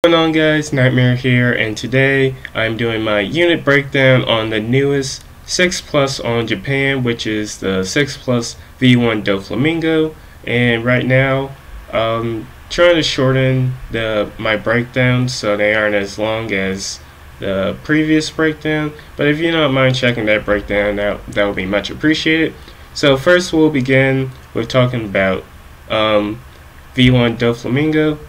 What's going on, guys? Nightmare here, and today I'm doing my unit breakdown on the newest 6 Plus on Japan, which is the 6 Plus V1 DOFLAMINGO. And right now I'm trying to shorten my breakdowns so they aren't as long as the previous breakdown, but if you don't mind checking that breakdown out, that would be much appreciated. So first we'll begin with talking about V1 DOFLAMINGO.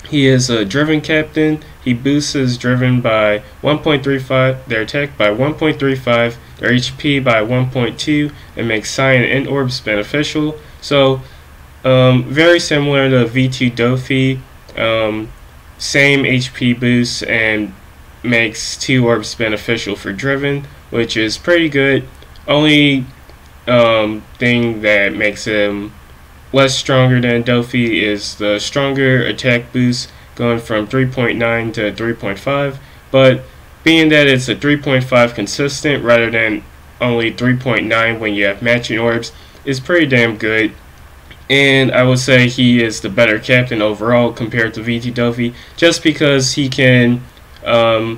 He is a Driven captain. He boosts his Driven by 1.35, their attack by 1.35, their HP by 1.2, and makes Cyan and Orbs beneficial. So, very similar to V2 Dofi, same HP boost and makes 2 Orbs beneficial for Driven, which is pretty good. Only thing that makes him less stronger than Dofi is the stronger attack boost going from 3.9 to 3.5, but being that it's a 3.5 consistent rather than only 3.9 when you have matching orbs is pretty damn good, and I would say he is the better captain overall compared to VT Dofi just because he can go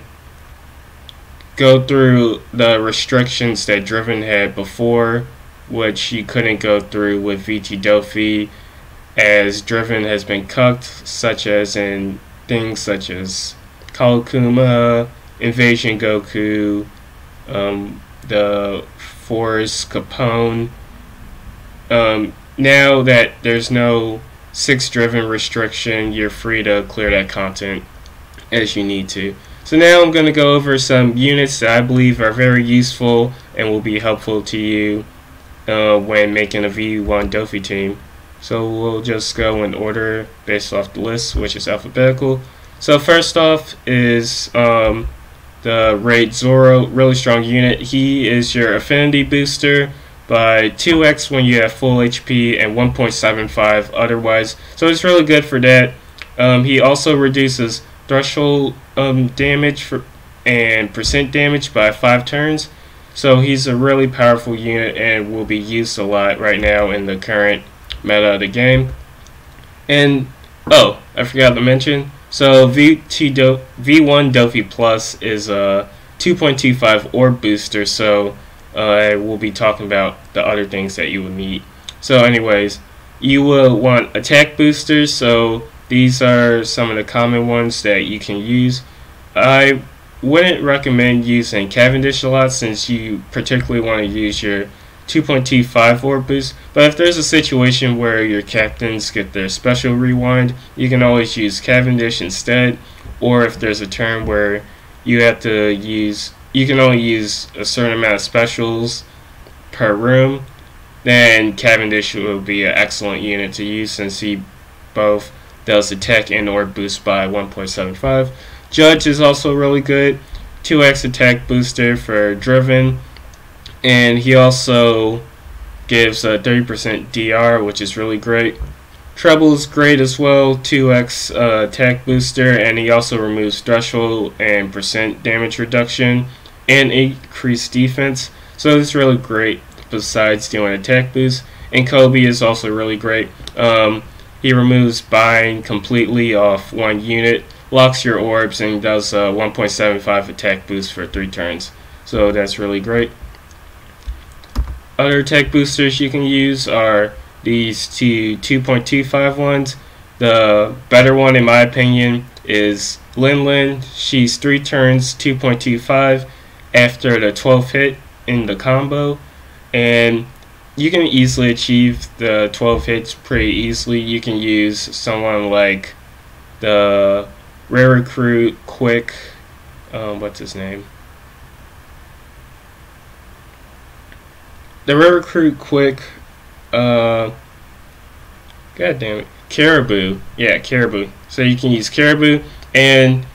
through the restrictions that Driven had before, which you couldn't go through with VT Dofi, as Driven has been cucked, such as in things such as Kalakuma, Invasion Goku, the Force Capone. Now that there's no 6 Driven restriction, you're free to clear that content as you need to. So now I'm going to go over some units that I believe are very useful and will be helpful to you when making a V1 Dofi team. So we'll just go in order based off the list, which is alphabetical. So first off is the Raid Zorro, really strong unit. He is your affinity booster by 2x when you have full HP and 1.75 otherwise. So it's really good for that. He also reduces threshold damage and percent damage by 5 turns. So he's a really powerful unit and will be used a lot right now in the current meta of the game. And oh, I forgot to mention, so V1 Dofi Plus is a 2.25 orb booster, so I will be talking about the other things that you will need. So anyways, you will want attack boosters, so these are some of the common ones that you can use. I wouldn't recommend using Cavendish a lot since you particularly want to use your 2.25 orb boost, but if there's a situation where your captains get their special rewind, you can always use Cavendish instead, or if there's a turn where you have to use, you can only use a certain amount of specials per room, then Cavendish will be an excellent unit to use since he both does attack and orb boost by 1.75. Judge is also really good, 2x attack booster for Driven, and he also gives a 30% DR, which is really great. Treble is great as well, 2x attack booster, and he also removes threshold and percent damage reduction and increased defense, so it's really great besides doing attack boost. And Kobe is also really great. He removes bind completely off one unit, locks your orbs, and does a 1.75 attack boost for 3 turns. So that's really great. Other attack boosters you can use are these 2.25 ones. The better one, in my opinion, is Lin. She's 3 turns, 2.25 after the 12th hit in the combo, and you can easily achieve the 12 hits pretty easily. You can use someone like the Rare Recruit Quick, what's his name? The Rare Recruit Quick, god damn it, Caribou. Yeah, Caribou. So you can use Caribou, and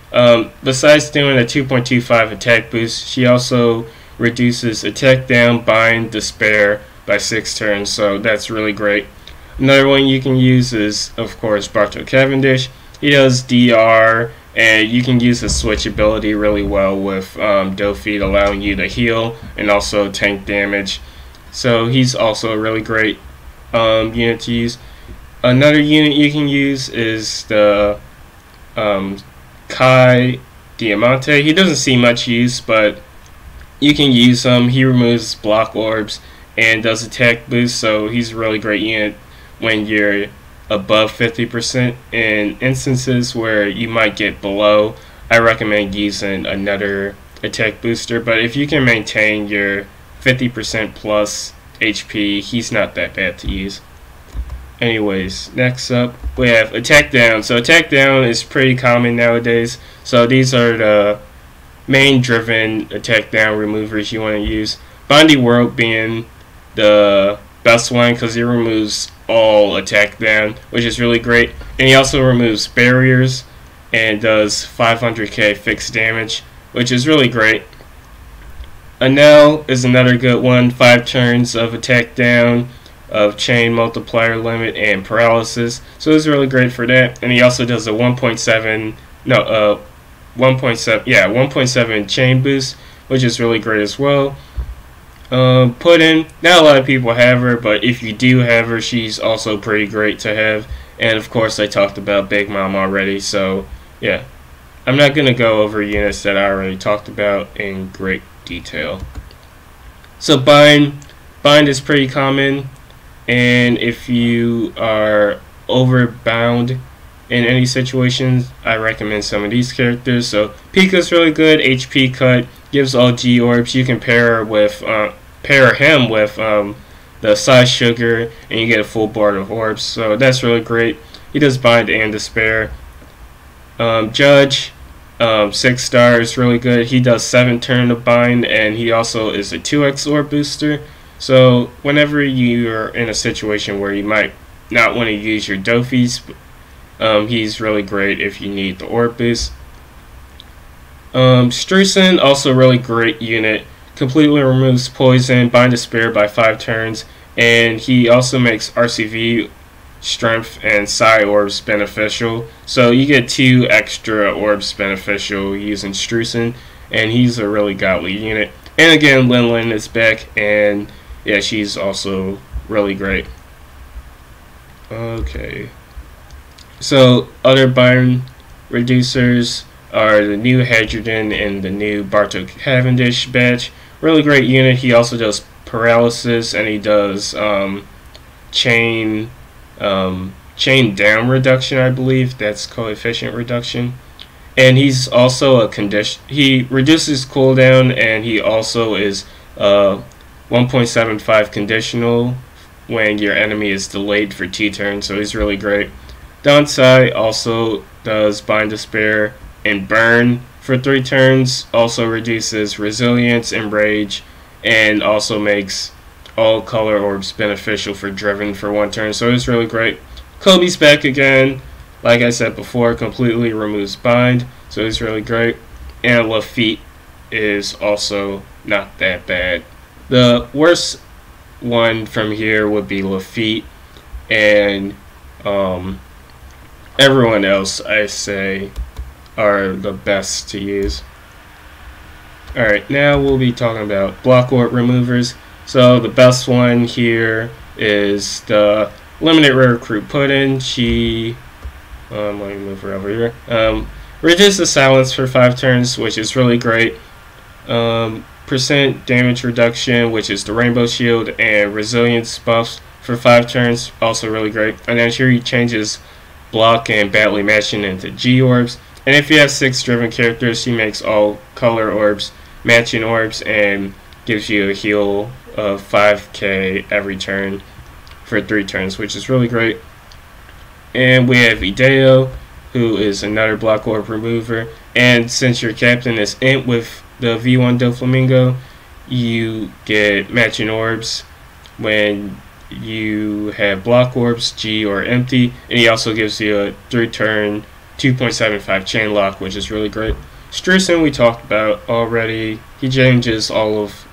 besides doing a 2.25 attack boost, she also reduces attack down, bind, despair by 6 turns, so that's really great. Another one you can use is, of course, Barto Cavendish. He does DR, and you can use his switch ability really well with Dofi, allowing you to heal and also tank damage. So he's also a really great unit to use. Another unit you can use is the Kai Diamante. He doesn't see much use, but you can use him. He removes block orbs and does attack boost, so he's a really great unit when you're above 50%. In instances where you might get below, I recommend using another attack booster, but if you can maintain your 50% plus HP, he's not that bad to use. Anyways, next up we have attack down. So attack down is pretty common nowadays, so these are the main driven attack down removers you want to use. Bondy World being the best one because he removes all attack down, which is really great, and he also removes barriers and does 500k fixed damage, which is really great. Anel is another good one, 5 turns of attack down, of chain, multiplier limit, and paralysis, so it's really great for that. And he also does a 1.7 chain boost, which is really great as well. Puddin', not a lot of people have her, but if you do have her, she's also pretty great to have. And of course I talked about Big Mom already, so yeah, I'm not going to go over units that I already talked about in great detail. So bind is pretty common, and if you are overbound in any situations, I recommend some of these characters. So Pika's really good, HP cut, gives all G orbs. You can pair him with the size sugar, and you get a full board of orbs, so that's really great. He does bind and despair. Judge, 6 stars, really good. He does 7 turn of bind, and he also is a 2x orb booster. So whenever you're in a situation where you might not want to use your Dofis, he's really great if you need the orb boost. Strucin, also really great unit. Completely removes poison, bind despair by 5 turns, and he also makes RCV, strength, and psi orbs beneficial. So you get 2 extra orbs beneficial using Strucin, and he's a really godly unit. And again, Lin is back, and yeah, she's also really great. Okay. So other bind reducers are the new Hadrian and the new Bartok Cavendish batch. Really great unit. He also does paralysis, and he does chain down reduction, I believe. That's coefficient reduction. And he's also a condition. He reduces cooldown, and he also is 1.75 conditional when your enemy is delayed for 2 turns. So he's really great. Donsai also does bind despair and burn for 3 turns, also reduces resilience and rage, and also makes all color orbs beneficial for driven for 1 turn, so it's really great. Kobe's back again, like I said before, completely removes bind, so it's really great. And Lafitte is also not that bad. The worst one from here would be Lafitte, and everyone else I say are the best to use. Alright, now we'll be talking about block orb removers. So the best one here is the limited rare recruit Puddin'. She, let me move her over here. Reduces silence for 5 turns, which is really great. Percent damage reduction, which is the rainbow shield, and resilience buffs for 5 turns, also really great. And then here he changes block and badly matching into G orbs. And if you have 6 driven characters, he makes all color orbs matching orbs and gives you a heal of 5k every turn for 3 turns, which is really great. And we have Ideo, who is another block orb remover. And since your captain is Int with the V1 DOFLAMINGO, you get matching orbs when you have block orbs, G or empty. And he also gives you a 3-turn 2.75 chain lock, which is really great. Strucin we talked about already. He changes all of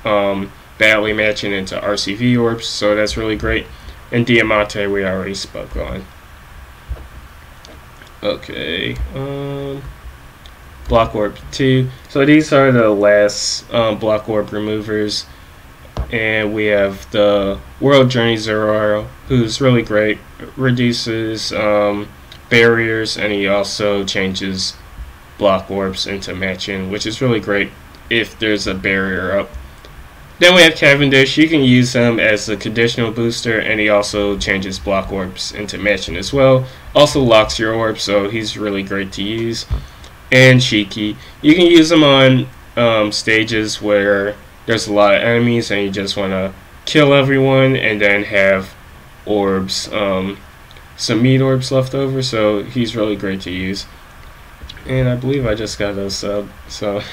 badly matching into RCV orbs, so that's really great. And Diamante we already spoke on. Okay, block orb 2. So these are the last block orb removers, and we have the World Journey Zorro, who's really great. Reduces barriers, and he also changes block orbs into matching, which is really great if there's a barrier up. Then we have Cavendish. You can use him as a conditional booster, and he also changes block orbs into matching as well. Also locks your orbs, so he's really great to use. And Cheeky. You can use him on stages where there's a lot of enemies and you just want to kill everyone and then have orbs, some meat orbs left over, so he's really great to use. And I believe I just got a sub, so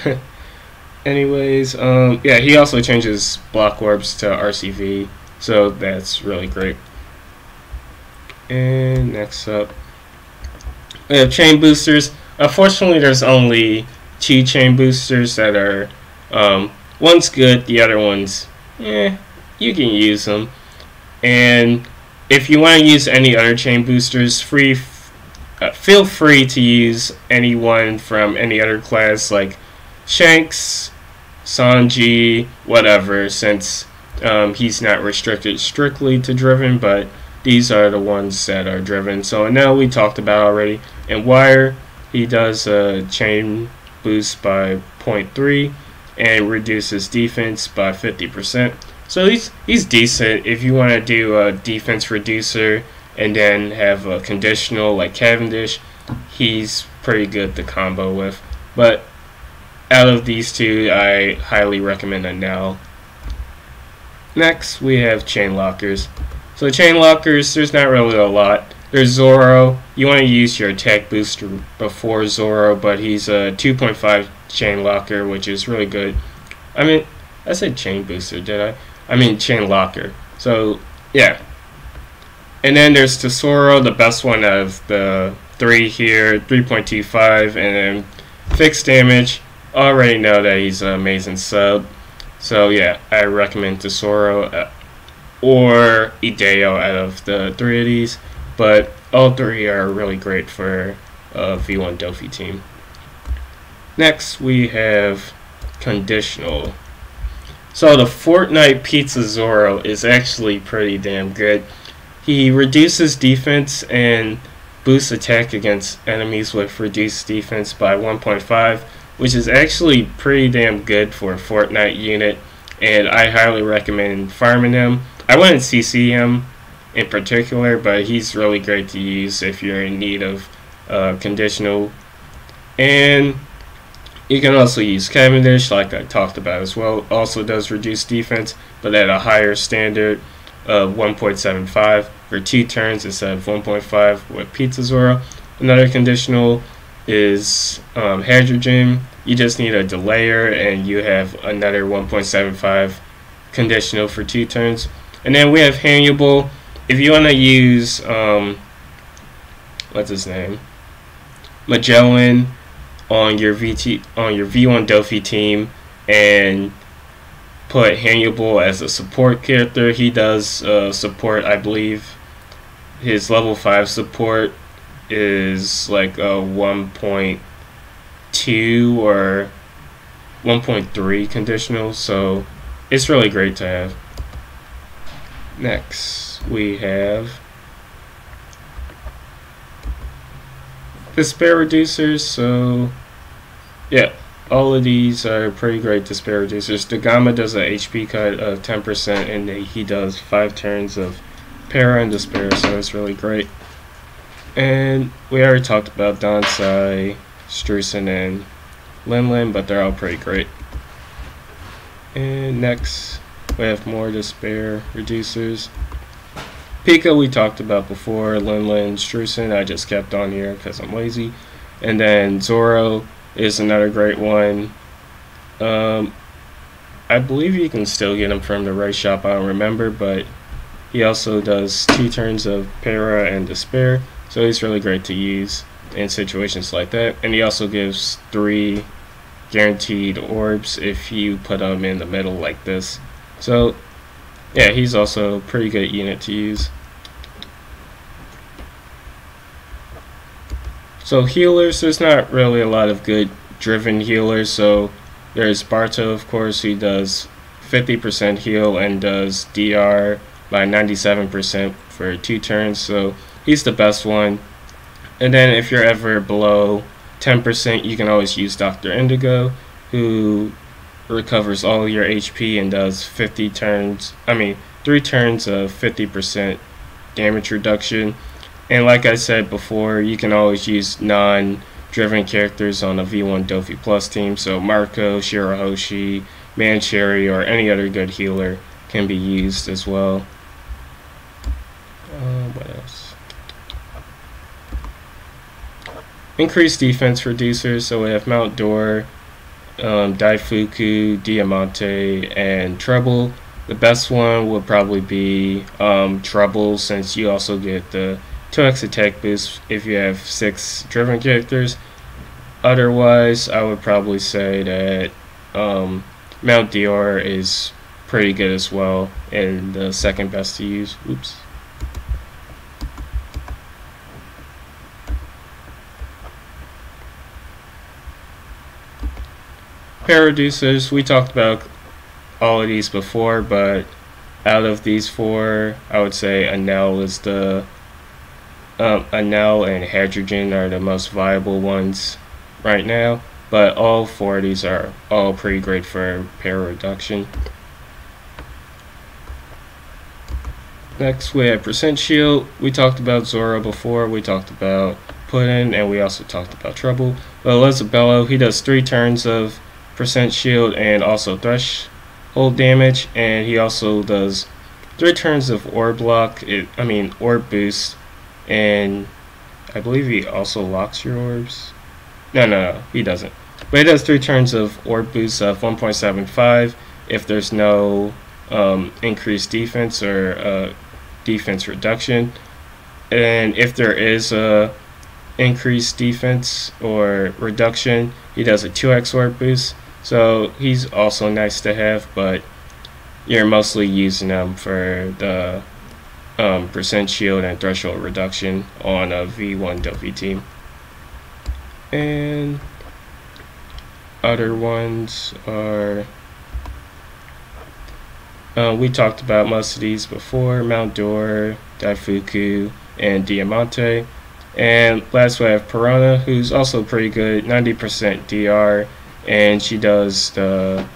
anyways, yeah, he also changes block orbs to RCV, so that's really great. And next up, we have chain boosters. Unfortunately, there's only 2 chain boosters that are, one's good, the other one's, you can use them. And if you want to use any other chain boosters, feel free to use anyone from any other class, like Shanks, Sanji, whatever, since he's not restricted strictly to Driven, but these are the ones that are Driven. So now we talked about already. And Wire, he does a chain boost by 0.3 and reduces defense by 50%. So he's decent if you want to do a defense reducer and then have a conditional like Cavendish. He's pretty good to combo with. But out of these 2, I highly recommend Anel. Next, we have chain lockers. So chain lockers, there's not really a lot. There's Zorro. You want to use your attack booster before Zorro, but he's a 2.5 chain locker, which is really good. I mean, I said chain booster, did I? I mean chain locker. So yeah. And then there's Tesoro, the best one out of the 3 here, 3.25, and then fixed damage. Already know that he's an amazing sub. So yeah, I recommend Tesoro or Ideo out of the 3 of these. But all 3 are really great for a V1 Dofi team. Next, we have conditional. So the Fortnite Pizza Zorro is actually pretty damn good. He reduces defense and boosts attack against enemies with reduced defense by 1.5, which is actually pretty damn good for a Fortnite unit, and I highly recommend farming him. I wouldn't CC him in particular, but he's really great to use if you're in need of conditional. And you can also use Cavendish, like I talked about as well. Also does reduce defense, but at a higher standard of 1.75 for 2 turns instead of 1.5 with Pizza Zorro. Another conditional is Hydrogen. You just need a delayer, and you have another 1.75 conditional for 2 turns. And then we have Hannibal. If you want to use what's his name, Magellan on your V1 Dofi team and put Hannibal as a support character, he does support, I believe. His level 5 support is like a 1.2 or 1.3 conditional, so it's really great to have. Next, we have despair reducers. So yeah, all of these are pretty great despair reducers. The Gamma does a HP cut of 10%, and he does 5 turns of para and despair, so it's really great. And we already talked about Donsai, Strusen, and Linlin, but they're all pretty great. And next, we have more despair reducers. Pika we talked about before, Linlin, Strusen, I just kept on here because I'm lazy. And then Zorro is another great one. I believe you can still get him from the race shop, I don't remember, but he also does 2 turns of para and despair, so he's really great to use in situations like that. And he also gives 3 guaranteed orbs if you put them in the middle like this. So yeah, he's also a pretty good unit to use. So healers, there's not really a lot of good driven healers. So there's Barto, of course. He does 50% heal and does DR by 97% for 2 turns, so he's the best one. And then if you're ever below 10%, you can always use Dr. Indigo, who recovers all your HP and does 3 turns of 50% damage reduction. And like I said before, you can always use non-driven characters on a V1 Dofi Plus team, so Marco, Shirahoshi, Mancherry, or any other good healer can be used as well. What else? Increased defense reducers, so we have Mount Dor, Daifuku, Diamante, and Treble. The best one would probably be Treble, since you also get the 2x attack boost if you have 6 driven characters. Otherwise, I would probably say that Mount Dior is pretty good as well, and the second best to use. Oops. Pair reducers, we talked about all of these before, but out of these 4, I would say Anel is the Anel and Hydrogen are the most viable ones right now, but all 4 of these are all pretty great for pair reduction. Next we have percent shield. We talked about Zorro before, we talked about Puddin', and we also talked about Treble. But Isabel, he does 3 turns of percent shield and also threshold damage, and he also does 3 turns of orb lock, orb boost, and I believe he also locks your orbs. No, he doesn't. But he does 3 turns of orb boost of 1.75 if there's no increased defense or defense reduction, and if there is a increased defense or reduction, he does a 2x orb boost. So he's also nice to have, but you're mostly using them for the percent shield and threshold reduction on a V1 Dofi team. And other ones are, we talked about most of these before: Mount Dor, Daifuku, and Diamante. And last we have Piranha, who's also pretty good, 90% DR, and she does the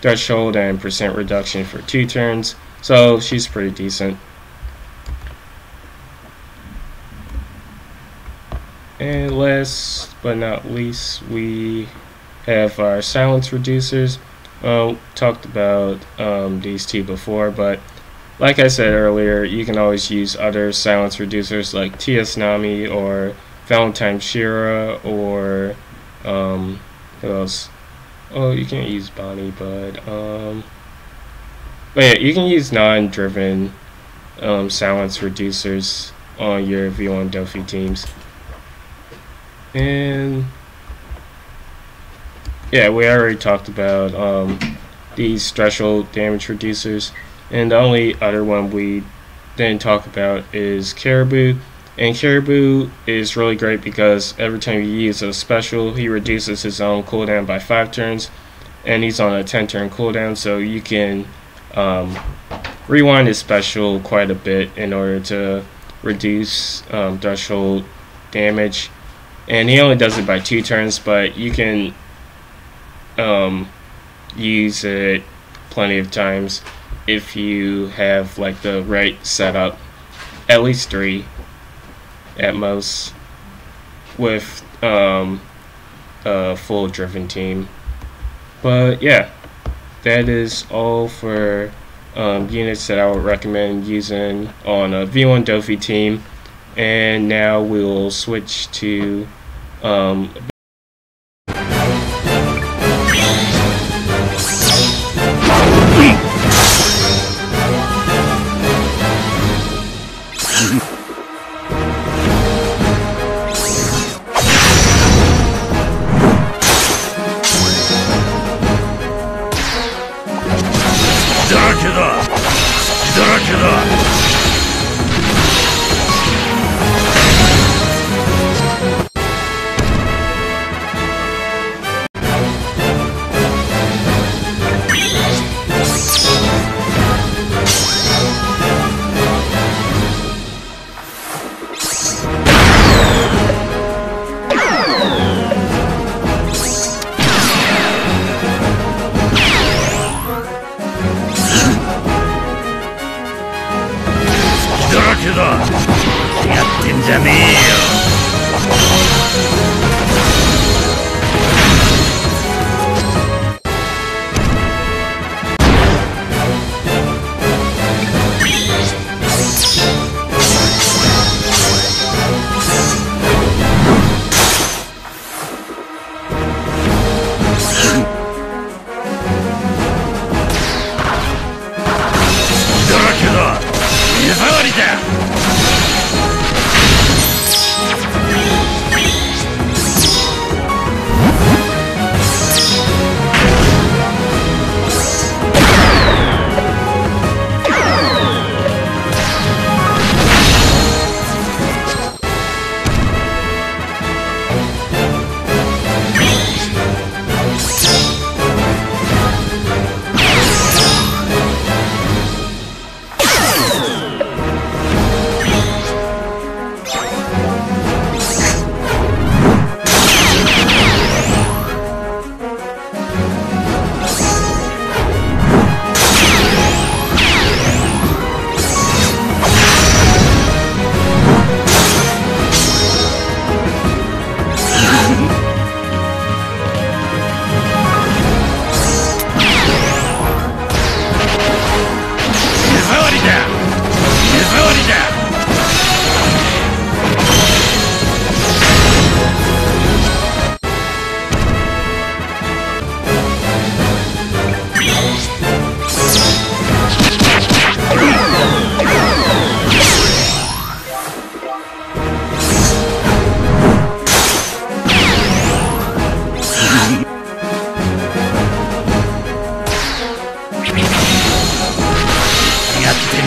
threshold and percent reduction for 2 turns, so she's pretty decent. And last but not least, we have our silence reducers. Talked about these 2 before, but like I said earlier, you can always use other silence reducers like TS Nami or Valentine Shira, or who else? Oh, you can't use Bonnie, but yeah, you can use non-driven silence reducers on your V1 Dofi teams. And yeah, we already talked about these threshold damage reducers, and the only other one we didn't talk about is Caribou. And Caribou is really great because every time you use a special, he reduces his own cooldown by 5 turns, and he's on a 10-turn cooldown, so you can rewind his special quite a bit in order to reduce threshold damage. And he only does it by 2 turns, but you can use it plenty of times if you have like the right setup, at least 3 at most, with a full driven team. But yeah, that is all for units that I would recommend using on a V1 Dofi team. And now we'll switch to じゃねえよ。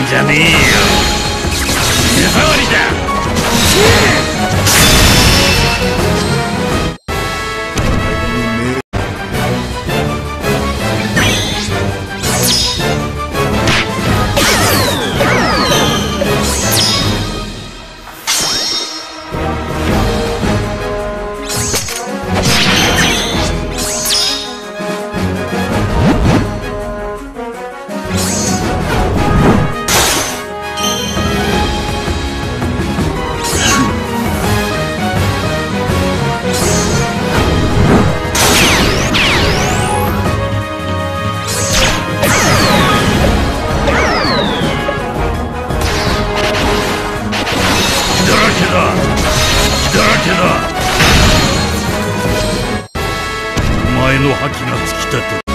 じゃねえよ。手触りだ。お前の覇気が尽きたと。